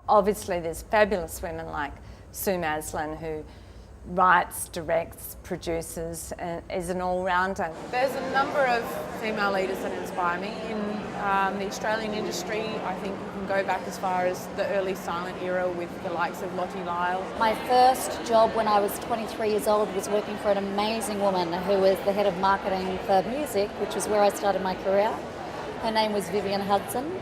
Obviously there's fabulous women like Sue Maslin, who writes, directs, produces, and is an all-rounder. There's a number of female leaders that inspire me. In the Australian industry, I think you can go back as far as the early silent era with the likes of Lottie Lyle. My first job when I was 23 years old was working for an amazing woman who was the head of marketing for music, which was where I started my career. Her name was Vivian Hudson.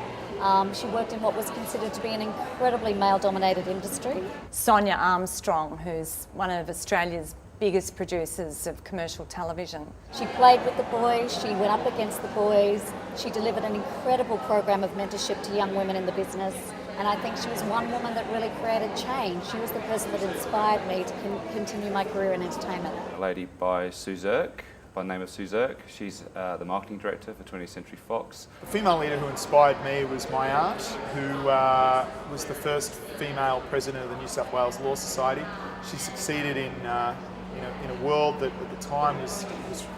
She worked in what was considered to be an incredibly male-dominated industry. Sonia Armstrong, who's one of Australia's biggest producers of commercial television. She played with the boys, she went up against the boys, she delivered an incredible program of mentorship to young women in the business, and I think she was one woman that really created change. She was the person that inspired me to continue my career in entertainment. A lady by Sue Zirk, by the name of Sue Zirk. She's the marketing director for 20th Century Fox. The female leader who inspired me was my aunt, who was the first female president of the New South Wales Law Society. She succeeded in a world that at the time was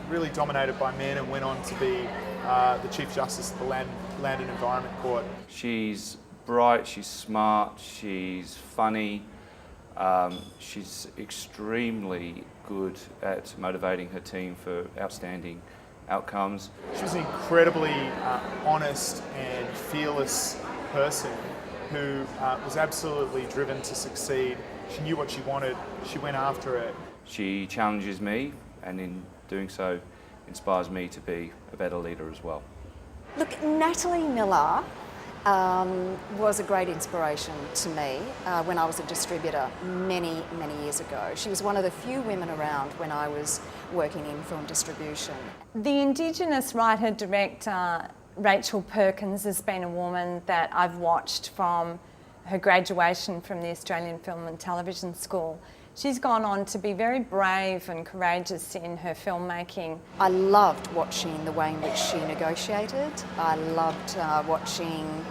really dominated by men, and went on to be the Chief Justice of the Land and Environment Court. She's bright, she's smart, she's funny, she's extremely good at motivating her team for outstanding outcomes. She was an incredibly honest and fearless person who was absolutely driven to succeed. She knew what she wanted, she went after it. She challenges me, and in doing so inspires me to be a better leader as well. Look, Natalie Miller was a great inspiration to me when I was a distributor many years ago. She was one of the few women around when I was working in film distribution. The Indigenous writer-director Rachel Perkins has been a woman that I've watched from her graduation from the Australian Film and Television School. She's gone on to be very brave and courageous in her filmmaking. I loved watching the way in which she negotiated. I loved watching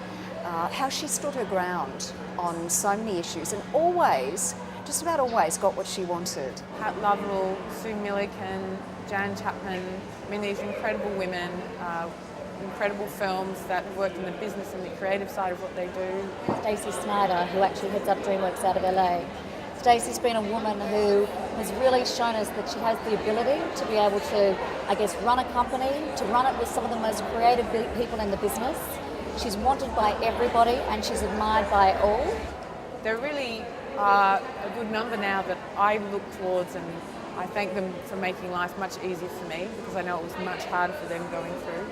how she stood her ground on so many issues, and always, just about always, got what she wanted. Pat Lovell, Sue Milliken, Jan Chapman, I mean, these incredible women, incredible films that have worked in the business and the creative side of what they do. Stacey Snyder, who actually heads up DreamWorks out of LA. Stacey's been a woman who has really shown us that she has the ability to be able to, I guess, run a company, to run it with some of the most creative people in the business. She's wanted by everybody and she's admired by all. There really are a good number now that I look towards, and I thank them for making life much easier for me, because I know it was much harder for them going through.